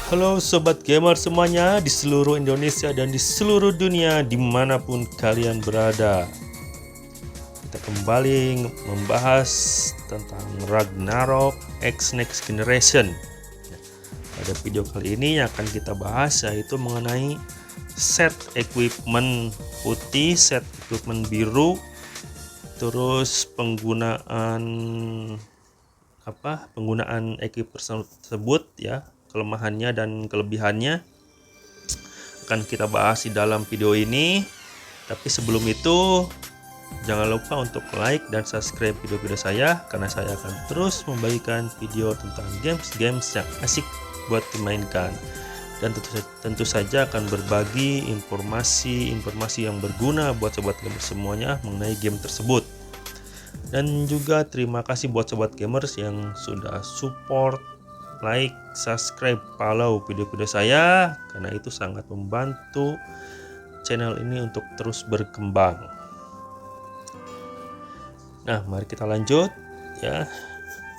Halo Sobat Gamer semuanya di seluruh Indonesia dan di seluruh dunia dimanapun kalian berada. Kita kembali membahas tentang Ragnarok X Next Generation. Pada video kali ini yang akan kita bahas yaitu mengenai set equipment putih, set equipment biru, terus penggunaan equipment tersebut ya, kelemahannya dan kelebihannya akan kita bahas di dalam video ini. Tapi sebelum itu jangan lupa untuk like dan subscribe video-video saya, karena saya akan terus membagikan video tentang games-games yang asik buat dimainkan, dan tentu saja akan berbagi informasi yang berguna buat sobat gamer semuanya mengenai game tersebut. Dan juga terima kasih buat sobat gamers yang sudah support, like, subscribe, follow video-video saya, karena itu sangat membantu channel ini untuk terus berkembang. Nah, mari kita lanjut ya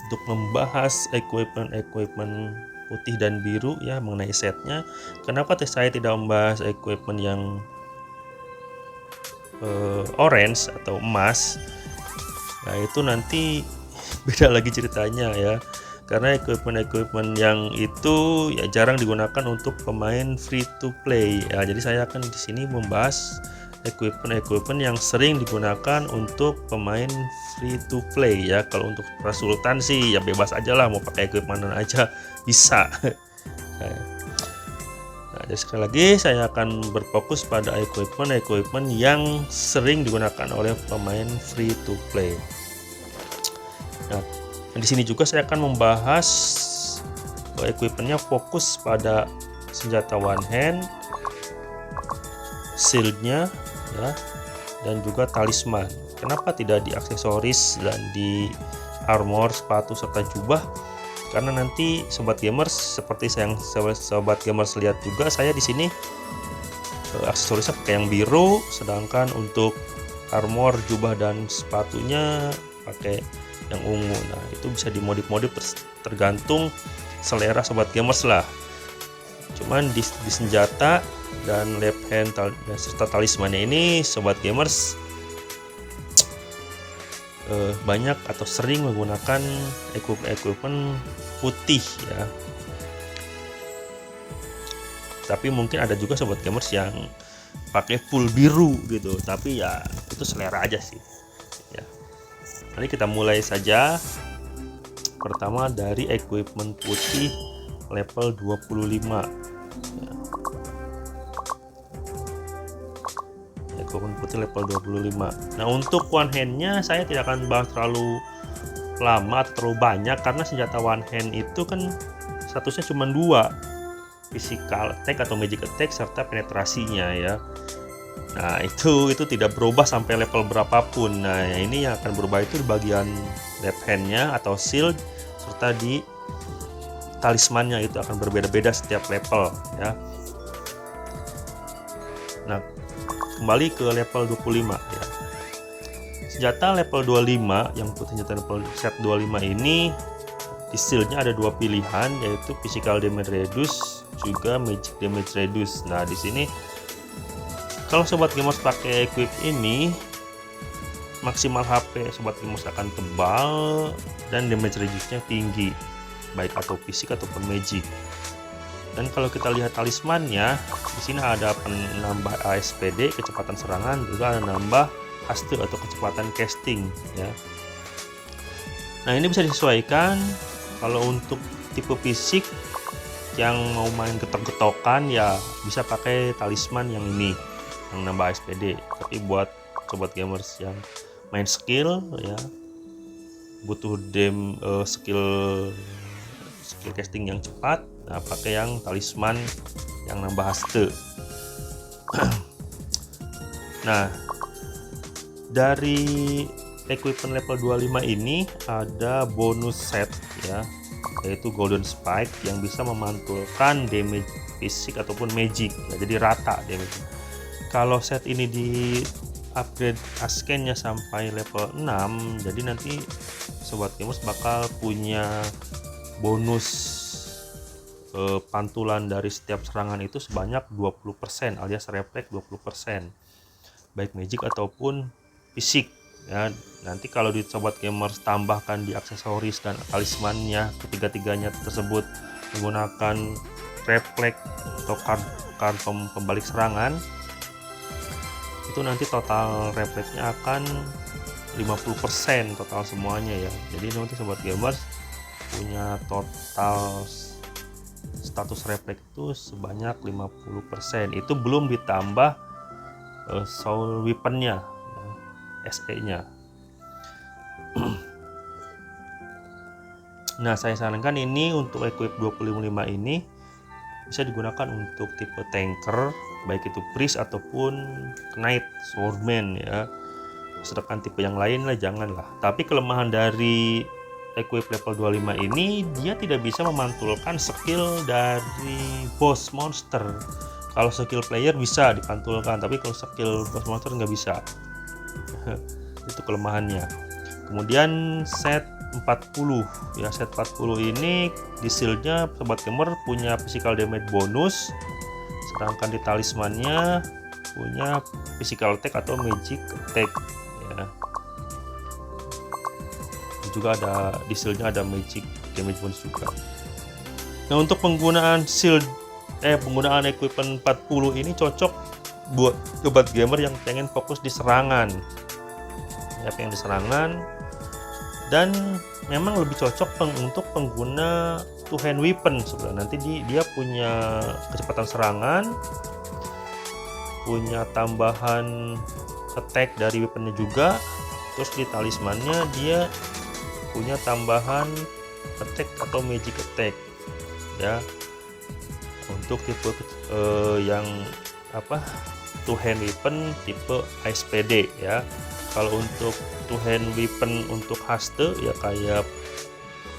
untuk membahas equipment putih dan biru ya, mengenai setnya. Kenapa saya tidak membahas equipment yang orange atau emas? Nah, itu nanti beda lagi ceritanya ya. Karena equipment yang itu ya jarang digunakan untuk pemain free to play ya. Jadi saya akan di sini membahas equipment yang sering digunakan untuk pemain free to play ya. Kalau untuk Sultan sih ya bebas aja lah, mau pakai equipment aja bisa. Nah, jadi sekali lagi saya akan berfokus pada equipment yang sering digunakan oleh pemain free to play. Nah, di sini juga saya akan membahas equipmentnya fokus pada senjata one hand, shieldnya ya, dan juga talisman. Kenapa tidak di aksesoris dan di armor, sepatu serta jubah? Karena nanti sobat gamers seperti yang sobat gamers lihat juga, saya di sini aksesorisnya pakai yang biru, sedangkan untuk armor, jubah dan sepatunya pakai yang ungu. Nah, itu bisa dimodif tergantung selera sobat gamers lah. Cuman di senjata dan left hand serta talismannya ini sobat gamers banyak atau sering menggunakan equipment putih ya. Tapi mungkin ada juga sobat gamers yang pakai full biru gitu, tapi ya itu selera aja sih ya. Mari kita mulai saja. Pertama dari equipment putih level 25 ya. Equipment putih level 25. Nah, untuk one handnya saya tidak akan bahas terlalu lama atau terlalu banyak, karena senjata one hand itu kan statusnya cuma 2, physical attack atau magic attack serta penetrasinya ya. Nah, itu tidak berubah sampai level berapapun. Nah, ini yang akan berubah itu di bagian left hand-nya atau shield, serta di talismannya, itu akan berbeda-beda setiap level ya. Nah, kembali ke level 25 ya. Senjata level 25 yang putih, senjata level set 25 ini di shield-nya ada 2 pilihan, yaitu physical damage reduce juga magic damage reduce. Nah, di sini kalau sobat gamers pakai equip ini, maksimal HP sobat gamers akan tebal dan damage reduce-nya tinggi, baik atau fisik ataupun magic. Dan kalau kita lihat talismannya, di sini ada penambah ASPD, kecepatan serangan, juga ada nambah haste atau kecepatan casting ya. Nah, ini bisa disesuaikan. Kalau untuk tipe fisik yang mau main getok-getokan ya bisa pakai talisman yang ini yang nambah SPD. Tapi buat sobat gamers yang main skill ya, butuh skill casting yang cepat, nah pakai yang talisman yang nambah haste. Nah, dari equipment level 25 ini ada bonus set ya, yaitu golden spike yang bisa memantulkan damage fisik ataupun magic ya, jadi rata damage. Kalau set ini di upgrade askennya sampai level 6, jadi nanti sobat gamers bakal punya bonus pantulan dari setiap serangan itu sebanyak 20% alias refleks 20%, baik magic ataupun fisik ya. Nanti kalau di sobat gamers tambahkan di aksesoris dan talismannya, ketiga-tiganya tersebut menggunakan refleks atau card pembalik serangan, itu nanti total refleksnya akan 50% total semuanya ya. Jadi nanti sobat gamers punya total status refleks itu sebanyak 50%. Itu belum ditambah soul weaponnya, SE nya. Nah, saya sarankan ini untuk equip 25 ini bisa digunakan untuk tipe tanker, baik itu priest ataupun knight swordman ya. Sedangkan tipe yang lain lah janganlah. Tapi kelemahan dari equip level 25 ini, dia tidak bisa memantulkan skill dari boss monster. Kalau skill player bisa dipantulkan, tapi kalau skill boss monster nggak bisa. Itu kelemahannya. Kemudian set 40 ya, set 40 ini di shieldnya sobat gamer punya physical damage bonus, sedangkan di talismannya punya physical attack atau magic attack ya. Juga ada di shieldnya ada magic damage bonus juga. Nah, untuk penggunaan shield penggunaan equipment 40 ini cocok buat sobat gamer yang pengen fokus di serangan ya, pengen di serangan, dan memang lebih cocok untuk pengguna two hand weapon sebenarnya. Nanti dia punya kecepatan serangan, punya tambahan attack dari weaponnya juga, terus di talismannya dia punya tambahan attack atau magic attack ya. Untuk tipe yang two hand weapon tipe SPD ya. Kalau untuk two hand weapon untuk haste ya kayak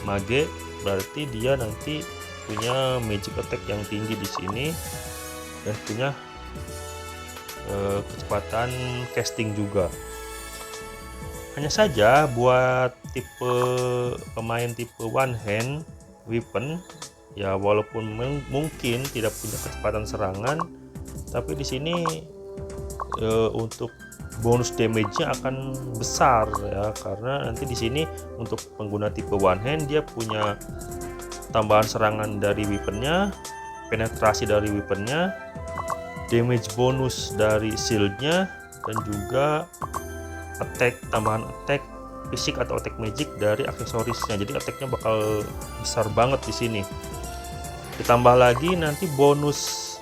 mage, berarti dia nanti punya magic attack yang tinggi di sini dan punya kecepatan casting juga. Hanya saja buat tipe pemain tipe one hand weapon ya, walaupun mungkin tidak punya kecepatan serangan, tapi di sini untuk bonus damage-nya akan besar ya, karena nanti di sini untuk pengguna tipe one hand dia punya tambahan serangan dari weaponnya, penetrasi dari weaponnya, damage bonus dari shieldnya, dan juga attack, tambahan attack fisik atau attack magic dari aksesorisnya. Jadi attacknya bakal besar banget di sini. Ditambah lagi nanti bonus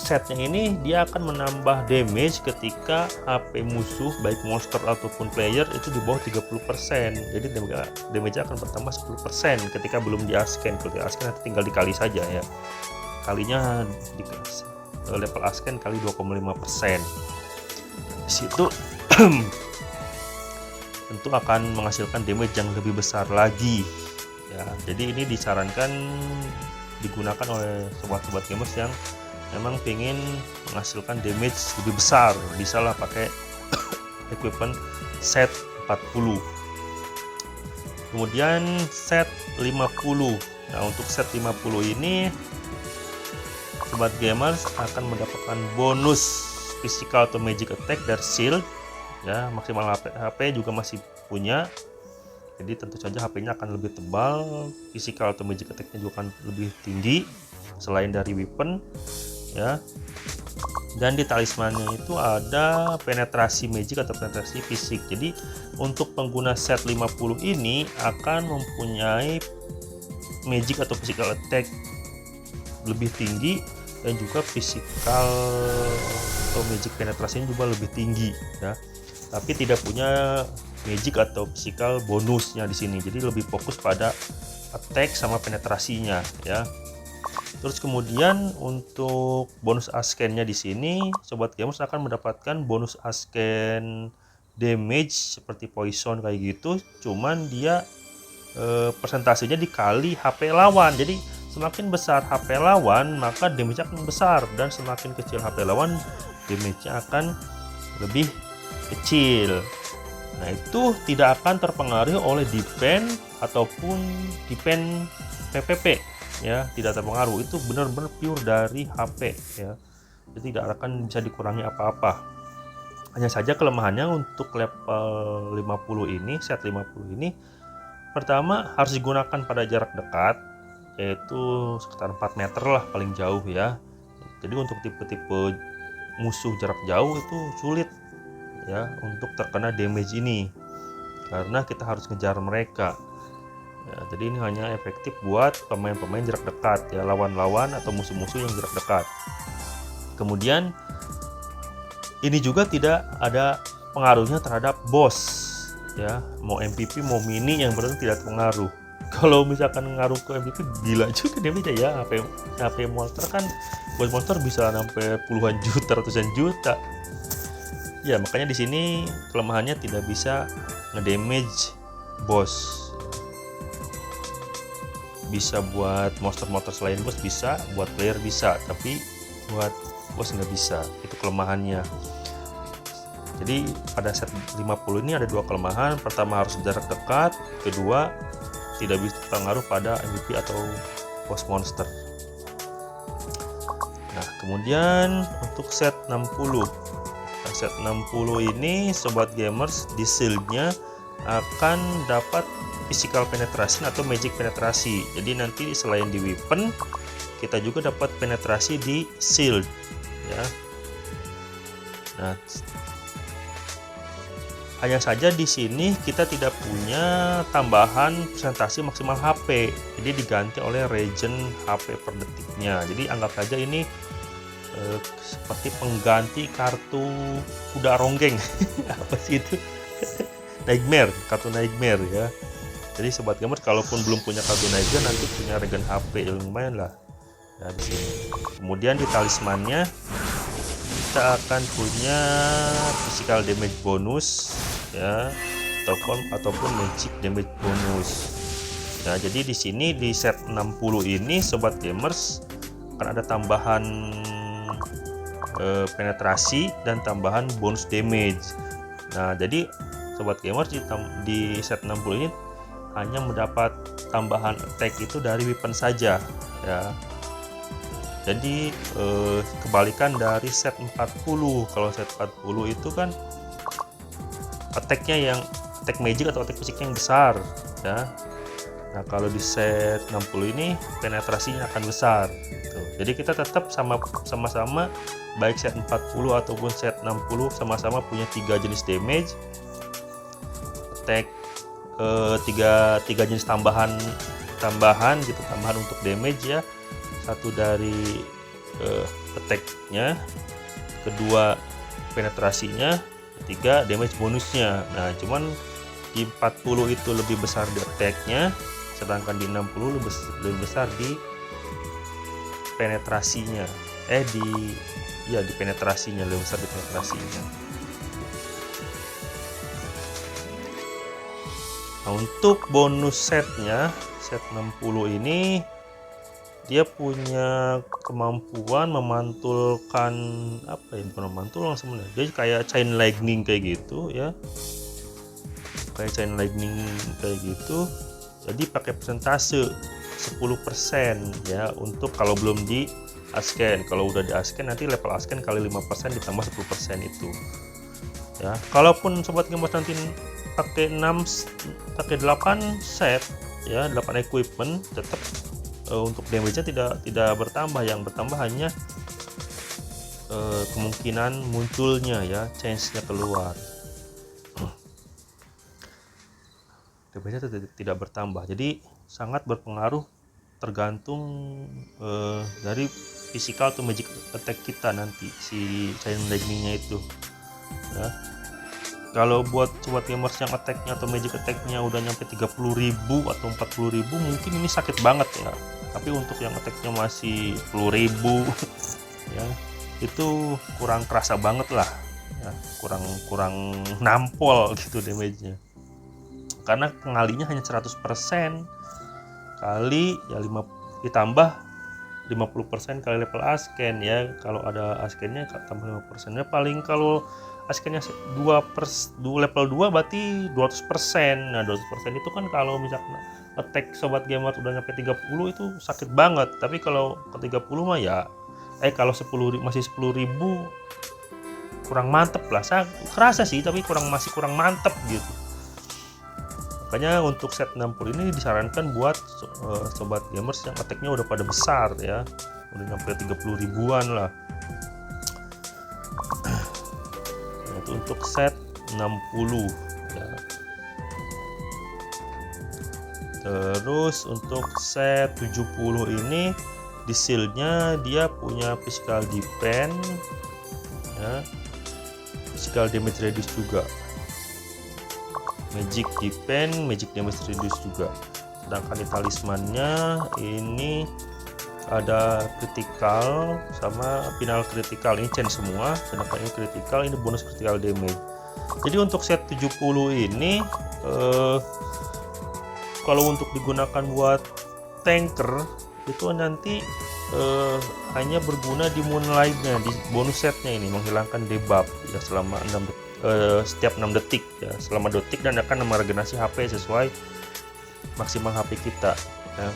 setnya ini, dia akan menambah damage ketika HP musuh baik monster ataupun player itu di bawah 30%. Jadi damage akan bertambah 10% ketika belum di asken. Kalau di asken nanti tinggal dikali saja ya, kalinya di level asken kali 2,5%. Di situ tentu akan menghasilkan damage yang lebih besar lagi ya. Jadi ini disarankan digunakan oleh sobat-sobat gamers yang memang ingin menghasilkan damage lebih besar. Bisa lah pakai equipment set 40. Kemudian set 50. Nah, untuk set 50 ini sobat gamers akan mendapatkan bonus physical atau magic attack dari shield ya. Maksimal HP juga masih punya, jadi tentu saja HP-nya akan lebih tebal, physical atau magic attack-nya juga akan lebih tinggi selain dari weapon ya. Dan di talismannya itu ada penetrasi magic atau penetrasi fisik. Jadi untuk pengguna set 50 ini akan mempunyai magic atau physical attack lebih tinggi, dan juga physical atau magic penetrasinya juga lebih tinggi ya. Tapi tidak punya magic atau physical bonusnya di sini. Jadi lebih fokus pada attack sama penetrasinya ya. Terus kemudian untuk bonus askennya di sini sobat gamers akan mendapatkan bonus asken damage seperti poison kayak gitu, cuman dia persentasenya dikali HP lawan. Jadi semakin besar HP lawan maka damage akan besar, dan semakin kecil HP lawan damage-nya akan lebih kecil Nah, itu tidak akan terpengaruhi oleh depend ataupun depend PPP ya, tidak terpengaruh. Itu benar-benar pure dari HP ya. Jadi tidak akan bisa dikurangi apa-apa. Hanya saja kelemahannya untuk level 50 ini, set 50 ini, pertama harus digunakan pada jarak dekat, yaitu sekitar 4 meter lah paling jauh ya. Jadi untuk tipe-tipe musuh jarak jauh itu sulit ya untuk terkena damage ini, karena kita harus ngejar mereka ya. Jadi ini hanya efektif buat pemain-pemain jarak dekat ya, lawan-lawan atau musuh-musuh yang jarak dekat. Kemudian ini juga tidak ada pengaruhnya terhadap boss ya, mau MVP mau mini yang berarti tidak pengaruh. Kalau misalkan ngaruh ke MVP gila juga damage ya. HP monster kan, buat monster bisa sampai puluhan juta, ratusan juta ya. Makanya di sini kelemahannya tidak bisa ngedamage boss. Bisa buat monster-monster selain boss bisa, buat player bisa, tapi buat bos nggak bisa. Itu kelemahannya. Jadi pada set 50 ini ada dua kelemahan. Pertama harus jarak dekat, kedua tidak bisa pengaruh pada MVP atau boss monster. Nah, kemudian untuk set 60. Nah, set 60 ini sobat gamers di shieldnya akan dapat physical penetration atau magic penetrasi. Jadi nanti selain di weapon, kita juga dapat penetrasi di shield ya. Nah, hanya saja di sini kita tidak punya tambahan presentasi maksimal HP, jadi diganti oleh regen HP per detiknya. Jadi anggap saja ini seperti pengganti kartu kuda ronggeng. Apa sih itu? Nightmare, kartu Nightmare ya. Jadi sobat gamer kalaupun belum punya kartu Nightmare, nanti punya regen HP yang lumayan lah ya di sini. Kemudian di talismannya kita akan punya physical damage bonus ya, ataupun magic damage bonus. Nah, jadi di sini di set 60 ini sobat gamers akan ada tambahan penetrasi dan tambahan bonus damage. Nah, jadi sobat gamers di set 60 ini hanya mendapat tambahan attack itu dari weapon saja ya. Jadi kebalikan dari set 40. Kalau set 40 itu kan attack-nya yang attack magic atau attack fisik yang besar ya. Nah, kalau di set 60 ini penetrasinya akan besar gitu. Jadi kita tetap sama-sama baik set 40 ataupun set 60 sama-sama punya 3 jenis damage, attack, tiga jenis tambahan gitu, tambahan untuk damage ya. Satu dari attack-nya, kedua penetrasinya, ketiga damage bonusnya. Nah, cuman di 40 itu lebih besar di attack-nya, sedangkan di 60 lebih besar di penetrasinya. Di penetrasinya lebih besar di penetrasinya. Nah, untuk bonus setnya, set 60 ini dia punya kemampuan memantulkan bukan memantul langsung sebenarnya. Dia kayak chain lightning kayak gitu ya. Kayak chain lightning kayak gitu. Jadi pakai persentase 10% ya untuk kalau belum di asken. Kalau udah di asken nanti level asken kali 5% ditambah 10% itu. Ya, kalaupun sobat gamers nanti pakai 8 set ya, 8 equipment, tetap untuk damage-nya tidak bertambah. Yang bertambah hanya kemungkinan munculnya ya, chance-nya keluar. Damage-nya tidak bertambah. Jadi sangat berpengaruh, tergantung dari physical atau magic attack kita nanti si chain lightning-nya itu ya. Kalau buat sobat gamers yang attack-nya atau magic attack-nya udah nyampe 30.000 atau 40.000 mungkin ini sakit banget ya. Tapi untuk yang attack-nya masih 10.000 ya, itu kurang kerasa banget lah ya, kurang nampol gitu damage-nya. Karena pengalinya hanya 100% kali ya 5 ditambah 50% kali level asken ya. Kalau ada askennya tambah 5%-nya, paling kalau askennya 2 level 2 berarti 200%. Nah 200% itu kan kalau misalkan attack sobat gamer udah nyampe 30 itu sakit banget. Tapi kalau ke 30 mah ya kalau 10 masih 10.000 kurang mantep lah. Saya kerasa sih tapi masih kurang mantep gitu. Makanya untuk set 60 ini disarankan buat sobat gamers yang attack-nya udah pada besar ya, udah nyampe 30 ribuan lah. Nah, itu untuk set 60 ya. Terus untuk set 70 ini di shield-nya dia punya physical defense ya, physical damage reduce juga, magic defense, magic damage reduce juga. Sedangkan di talismannya ini ada critical sama final critical, ini chain semua. Sedangkan ini critical, ini bonus critical damage. Jadi untuk set 70 ini kalau untuk digunakan buat tanker itu nanti hanya berguna di moonlight-nya, di bonus setnya ini menghilangkan debuff ya selama 6 detik. Setiap 6 detik ya, selama 2 detik, dan akan meregenerasi HP sesuai maksimal HP kita ya.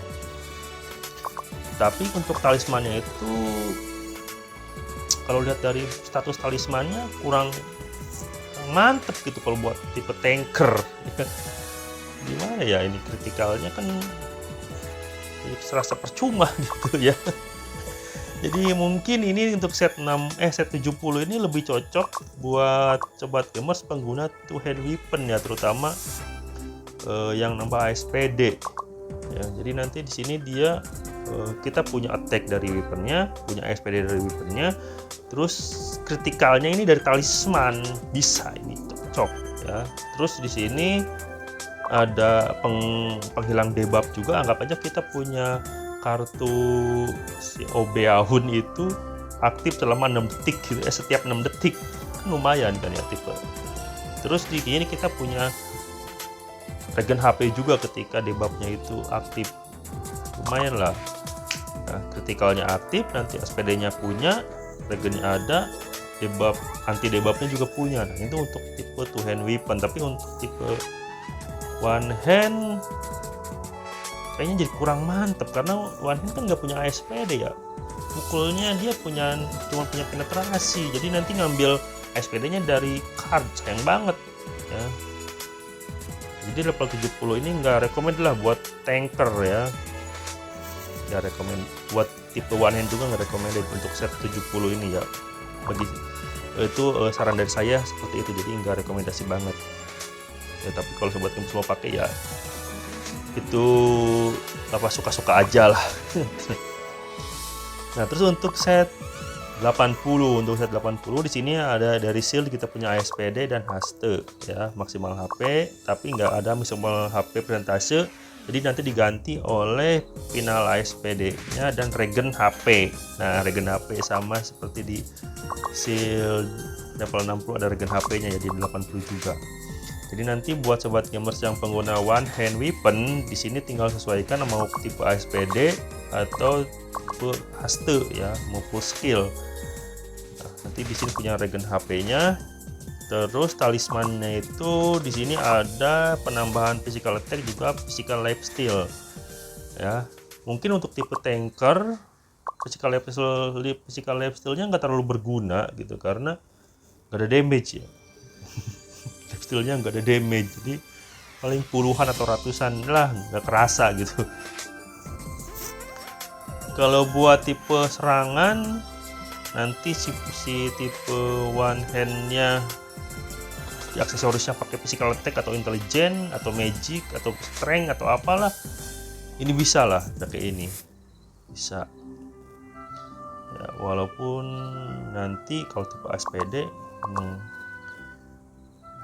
Tapi untuk talismannya itu kalau lihat dari status talismannya kurang mantep gitu kalau buat tipe tanker ya. Gimana ya, ini kritikalnya kan serasa percuma gitu ya. Jadi mungkin ini untuk set 70 ini lebih cocok buat sobat gamers pengguna two hand weapon ya, terutama yang nambah ASPD ya. Jadi nanti di sini dia kita punya attack dari weaponnya, punya ASPD dari weaponnya, terus kritikalnya ini dari talisman, bisa ini cocok ya. Terus di sini ada penghilang debuff juga. Anggap aja kita punya kartu si Obeahun itu aktif selama 6 detik gitu ya, setiap 6 detik kan lumayan kan ya tipe. Terus di sini kita punya regen HP juga ketika debuffnya itu aktif, lumayan lah. Nah, kritikalnya aktif, nanti SPD-nya punya, regennya ada, debuff anti debuffnya juga punya. Nah, itu untuk tipe two hand weapon. Tapi untuk tipe one hand kayaknya jadi kurang mantep, karena one hand kan nggak punya ASPD ya, pukulnya dia cuma punya penetrasi, jadi nanti ngambil ASPD-nya dari card, sayang banget ya. Jadi level 70 ini nggak rekomend lah buat tanker ya, nggak rekomend. Buat tipe one hand juga nggak recommended untuk set 70 ini ya. Bagi itu saran dari saya seperti itu, jadi nggak rekomendasi banget ya. Tapi kalau sobat gamer semua pakai ya itu apa, suka-suka aja lah. Nah, terus untuk set 80, di sini ada dari shield kita punya ASPD dan haste ya, maksimal HP, tapi nggak ada maksimal HP persentase. Jadi nanti diganti oleh final ASPD-nya dan regen HP. Nah, regen HP sama seperti di shield level 60 ada regen HP-nya, jadi 80 juga. Jadi nanti buat sobat gamers yang pengguna one hand weapon, di sini tinggal sesuaikan mau tipe ASPD atau tipe haste ya, mau full skill. Nah, nanti di sini punya regen HP-nya. Terus talismannya itu di sini ada penambahan physical attack juga physical lifesteal ya. Mungkin untuk tipe tanker physical lifesteal-nya nggak terlalu berguna gitu, karena nggak ada damage ya. Lifesteal-nya nggak ada damage, jadi paling puluhan atau ratusan lah, nggak kerasa gitu. Kalau buat tipe serangan nanti si tipe one hand-nya di aksesorisnya pakai physical attack atau intelligence atau magic atau strength atau apalah, ini bisa lah pakai ini, bisa ya. Walaupun nanti kalau tipe ASPD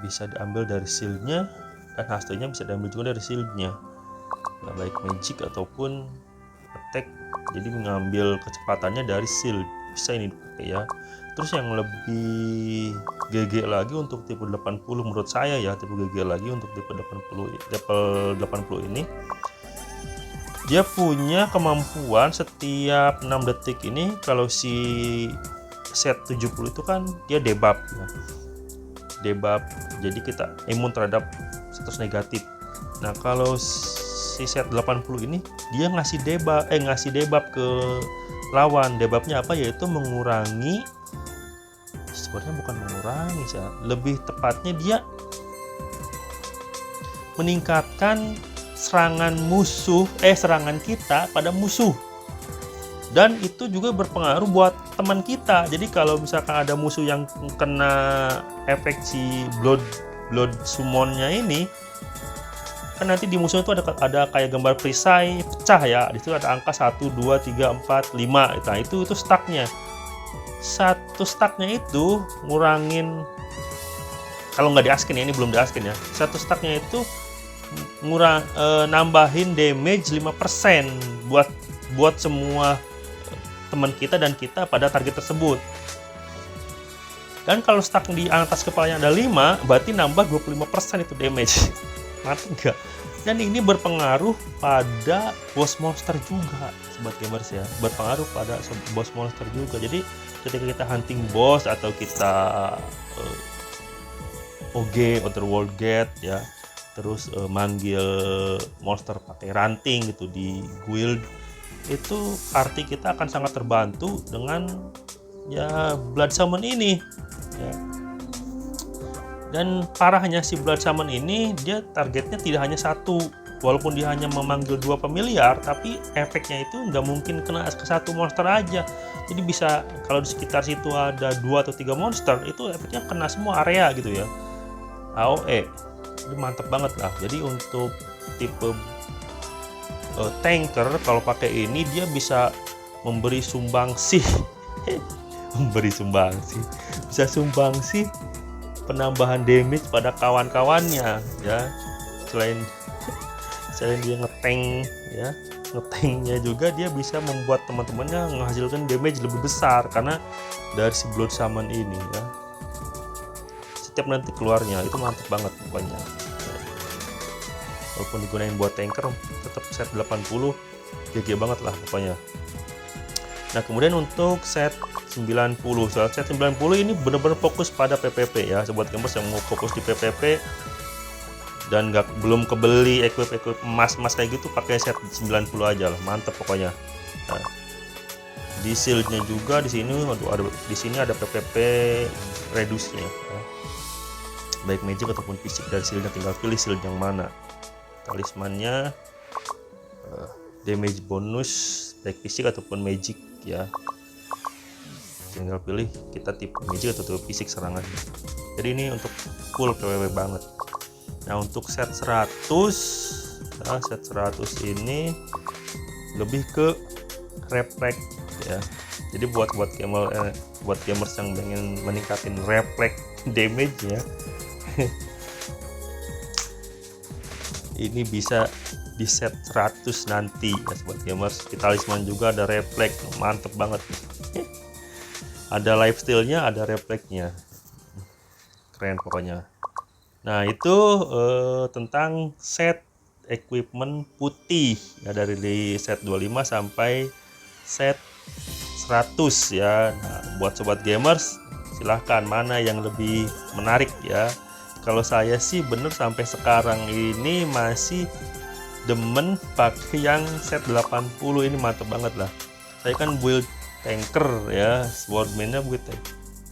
bisa diambil dari shieldnya, dan hastenya bisa diambil juga dari shieldnya ya, baik magic ataupun attack. Jadi mengambil kecepatannya dari shield, bisa ini dipakai ya. Terus yang lebih GG lagi untuk tipe 80 menurut saya ya, tipe GG lagi untuk tipe 80 level 80 ini, dia punya kemampuan setiap 6 detik ini. Kalau si set 70 itu kan dia debuff ya. debuff, jadi kita imun terhadap status negatif. Nah kalau si set 80 ini dia ngasih debuff ke lawan. Debuffnya apa? Yaitu mengurangi, sebenarnya bukan mengurangi ya, lebih tepatnya dia meningkatkan serangan kita pada musuh. Dan itu juga berpengaruh buat teman kita. Jadi kalau misalkan ada musuh yang kena efek si blood summonnya ini, kan nanti di musuh itu ada kayak gambar perisai pecah ya. Di situ ada angka 1, 2, 3, 4, 5. Nah, itu stacknya. Satu stacknya itu ngurangin, kalau nggak di-askin ya, ini belum di-askin ya. Satu stacknya itu nambahin damage 5% buat semua teman kita dan kita pada target tersebut. Dan kalau stack di atas kepalanya ada 5, berarti nambah 25% itu damage. Mantap nggak? Dan ini berpengaruh pada boss monster juga, sobat gamers ya. Berpengaruh pada boss monster juga. Jadi ketika kita hunting boss atau kita OG Otherworld Gate ya, terus manggil monster pakai ranting gitu di guild, itu party kita akan sangat terbantu dengan ya blood summon ini ya. Dan parahnya si blood summon ini, dia targetnya tidak hanya satu, walaupun dia hanya memanggil 2 familiar, tapi efeknya itu nggak mungkin kena ke satu monster aja. Jadi bisa kalau di sekitar situ ada 2 atau 3 monster, itu efeknya kena semua area gitu ya. AOE itu mantep banget lah. Jadi untuk tipe tanker kalau pakai ini, dia bisa memberi sumbangsih bisa sumbangsih penambahan damage pada kawan-kawannya ya. Selain dia ngetengnya juga dia bisa membuat teman-temannya menghasilkan damage lebih besar karena dari si blood summon ini ya. Setiap nanti keluarnya itu mantap banget pokoknya. Walaupun digunain buat tanker, tetap set 80 GG banget lah pokoknya. Nah kemudian untuk set 90, set 90 ini benar-benar fokus pada PVP ya, sobat gamers yang mau fokus di PVP dan belum kebeli equip emas kayak gitu, pakai set 90 aja lah, mantap pokoknya. Nah, di shieldnya juga di sini, di sini ada PVP reduce-nya ya. Baik magic ataupun fisik dari shieldnya, tinggal pilih shield yang mana. Talismannya damage bonus baik fisik ataupun magic ya, tinggal pilih kita tipe magic atau tipe fisik serangannya. Jadi ini untuk full PWW banget. Nah untuk set 100 ya, set 100 ini lebih ke refleks ya. Jadi buat gamers yang pengen meningkatin refleks damage ya ini bisa di set 100 nanti ya sobat gamers. Di talisman juga ada refleks, mantep banget. Ada lifestyle-nya, ada refleksnya, keren pokoknya. Nah itu tentang set equipment putih ya, dari set 25 sampai set 100 ya. Nah, buat sobat gamers silahkan mana yang lebih menarik ya. Kalau saya sih bener sampai sekarang ini masih demen pakai yang set 80 ini, mantep banget lah. Saya kan build tanker ya, swordman-nya build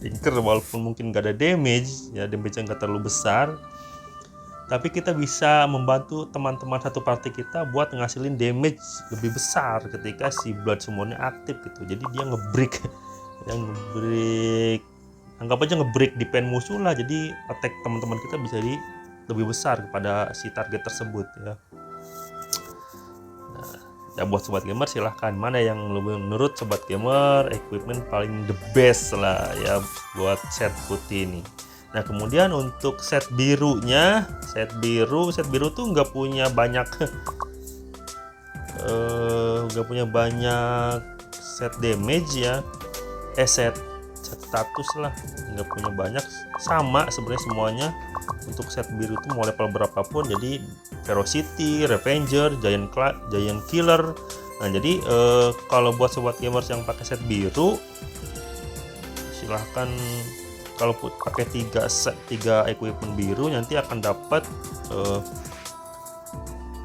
tanker, walaupun mungkin gak ada damage ya, damage-nya gak terlalu besar, tapi kita bisa membantu teman-teman satu party kita buat ngasilin damage lebih besar ketika si blood summonnya aktif gitu. Jadi dia ngebreak anggap aja ngebreak defense musuh lah, jadi attack teman-teman kita bisa lebih besar kepada si target tersebut ya. Nah, ya buat sobat gamer silahkan mana yang menurut sobat gamer equipment paling the best lah ya buat set putih ini. Nah kemudian untuk set birunya, set biru tuh nggak punya banyak set damage ya, set status lah, nggak punya banyak, sama sebenarnya semuanya. Untuk set biru itu mau level berapapun, jadi Ferocity, Revenger, Giant Killer. Nah jadi kalau buat sobat gamers yang pakai set biru silahkan kalau pakai 3 equipment biru nanti akan dapat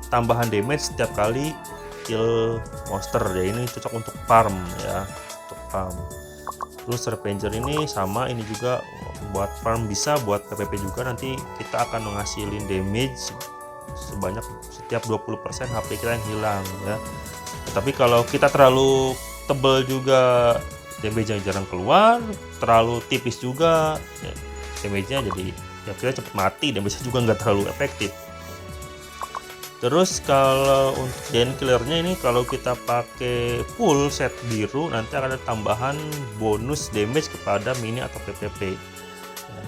tambahan damage setiap kali kill monster ya. Ini cocok untuk farm ya, untuk farm. Terus Revenger ini sama, ini juga buat farm, bisa buat PvP juga. Nanti kita akan menghasilin damage sebanyak setiap 20% HP kita yang hilang ya. Tapi kalau kita terlalu tebel juga, damage yang jarang keluar, terlalu tipis juga ya, damage-nya jadi ya kita cepet mati, damage-nya juga nggak terlalu efektif. Terus kalau untuk giant killernya ini, kalau kita pakai full set biru nanti akan ada tambahan bonus damage kepada mini atau PvP ya.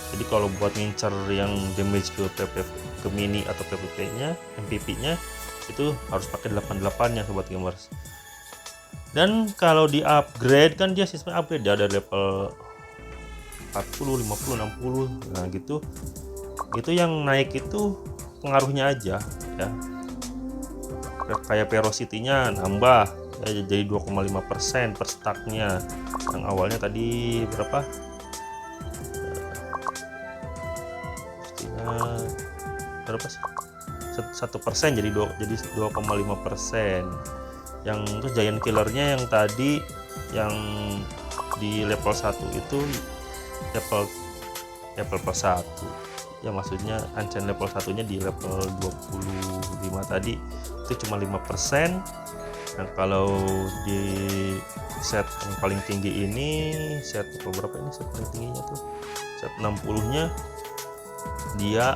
Jadi kalau buat ngincer yang damage ke PvP, ke mini atau PvP nya, MVP nya itu harus pakai 88 nya sobat gamers. Dan kalau di upgrade kan dia sistem upgrade ya, ada level 40, 50, 60 nah gitu. Itu yang naik itu pengaruhnya aja ya, kayak ferocity-nya nambah ya, jadi 2,5% per stacknya. Yang awalnya tadi berapa, berapa sih, 1% jadi 2,5%. Yang terus giant killernya yang tadi yang di level 1 itu level per 1 ya, maksudnya ancient level satunya di level 25 tadi itu cuma 5%. Nah kalau di set yang paling tinggi ini, set berapa ini, set paling tingginya tuh set 60 nya, dia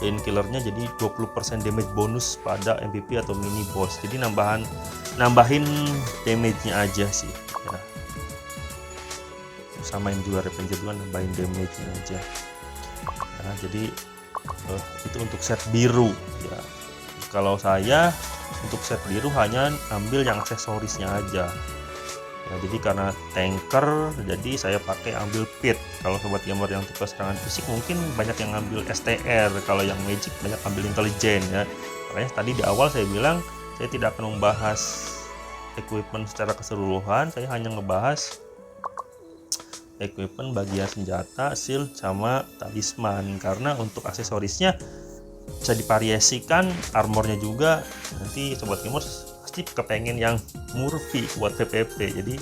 giant killernya jadi 20% damage bonus pada MVP atau mini boss. Jadi nambahin damage nya aja sih ya. Sama yang juga Revenger juga nambahin damage nya aja. Nah, jadi itu untuk set biru ya. Kalau saya untuk set biru hanya ambil yang aksesorisnya aja ya, jadi karena tanker jadi saya pakai ambil pit. Kalau sobat gamer yang tipe serangan fisik mungkin banyak yang ambil STR, kalau yang magic banyak ambil intelijen ya. Makanya tadi di awal saya bilang saya tidak akan membahas equipment secara keseluruhan, saya hanya ngebahas equipment bagian senjata, shield, sama talisman. Karena untuk aksesorisnya bisa divariasikan, armornya juga. Nanti sobat gamers pasti kepengen yang murphy buat PvP. Jadi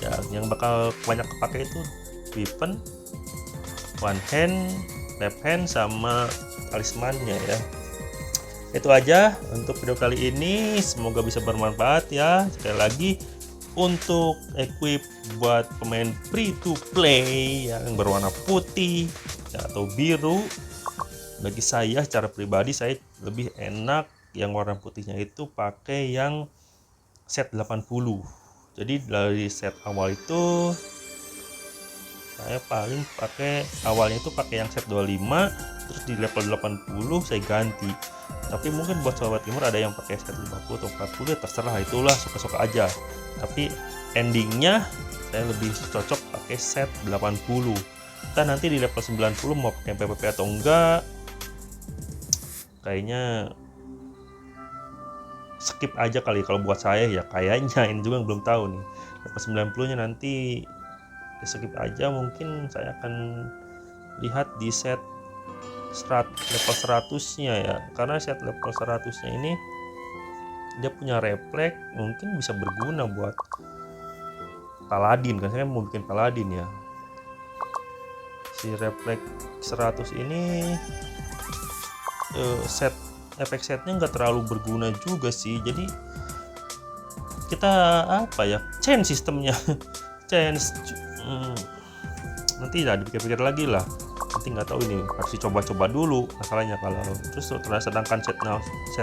ya yang bakal banyak kepake itu weapon, one hand, left hand, sama talismannya ya. Itu aja untuk video kali ini, semoga bisa bermanfaat ya. Sekali lagi, untuk equip buat pemain free to play yang berwarna putih ya, atau biru, bagi saya secara pribadi saya lebih enak yang warna putihnya itu pakai yang set 80. Jadi dari set awal itu saya paling pakai awalnya itu pakai yang set 25, terus di level 80 saya ganti. Tapi mungkin buat sobat gamer ada yang pakai set 50 atau 40 ya terserah, itulah suka-suka aja. Tapi endingnya saya lebih cocok pakai set 80. Kita nanti di level 90 mau pakai PvP atau enggak, kayaknya skip aja kali kalau buat saya ya, kayaknya. Ini juga belum tahu nih. Level 90 nya nanti skip aja, mungkin saya akan lihat di set level 100 nya ya, karena set level 100 nya ini dia punya refleks, mungkin bisa berguna buat paladin kan, saya mau bikin paladin ya. Si refleks 100 ini set efek setnya nggak terlalu berguna juga sih. Jadi kita apa ya, change sistemnya change nanti ya dipikir-pikir lagi lah, nanti nggak tahu, ini harus dicoba-coba dulu masalahnya. Kalau terus sedangkan set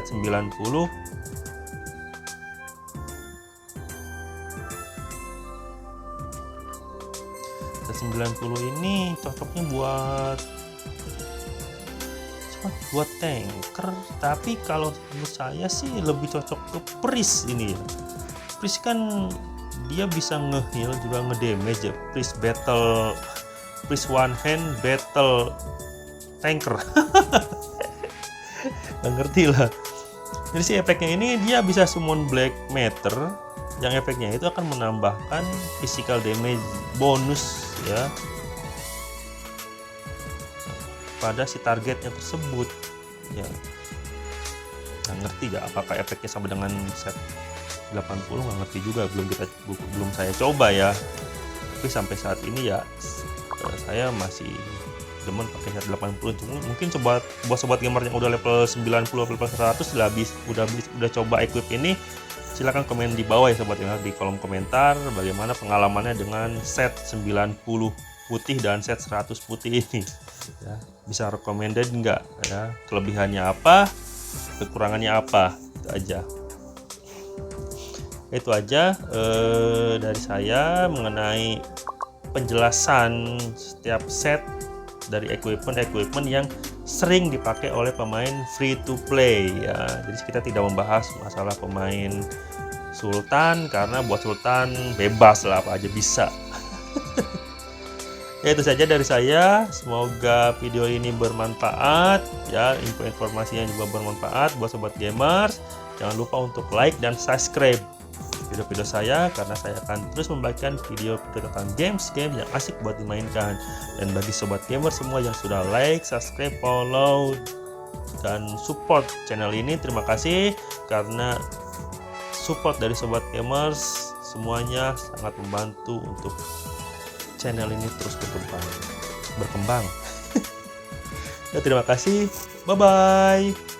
90 ini cocoknya buat tanker, tapi kalau menurut saya sih lebih cocok ke priest ini ya. Priest kan dia bisa nge-heal juga nge-damage ya. Priest one hand battle tanker nggak ngerti lah. Jadi si efeknya ini dia bisa summon black matter yang efeknya itu akan menambahkan physical damage bonus ya pada si targetnya tersebut ya. Nggak ngerti ya apakah efeknya sama dengan set 80, nggak ngerti juga, belum saya coba ya. Tapi sampai saat ini ya saya masih demen pakai set 80. Mungkin buat sobat gamer yang udah level 90 level 100 udah coba equip ini, silahkan komen di bawah ya sobat gamer, di kolom komentar bagaimana pengalamannya dengan set 90 putih dan set 100 putih ini ya. Bisa recommended nggak ya, kelebihannya apa, kekurangannya apa, itu aja dari saya mengenai penjelasan setiap set dari equipment yang sering dipakai oleh pemain free to play ya. Jadi kita tidak membahas masalah pemain Sultan, karena buat Sultan bebas lah, apa aja bisa. Ya itu saja dari saya, semoga video ini bermanfaat ya, informasinya juga bermanfaat buat sobat gamers. Jangan lupa untuk like dan subscribe video-video saya, karena saya akan terus membagikan video-video tentang games yang asik buat dimainkan. Dan bagi sobat gamer semua yang sudah like, subscribe, follow dan support channel ini, terima kasih, karena support dari sobat gamers semuanya sangat membantu untuk channel ini terus berkembang. Ya, terima kasih, bye bye.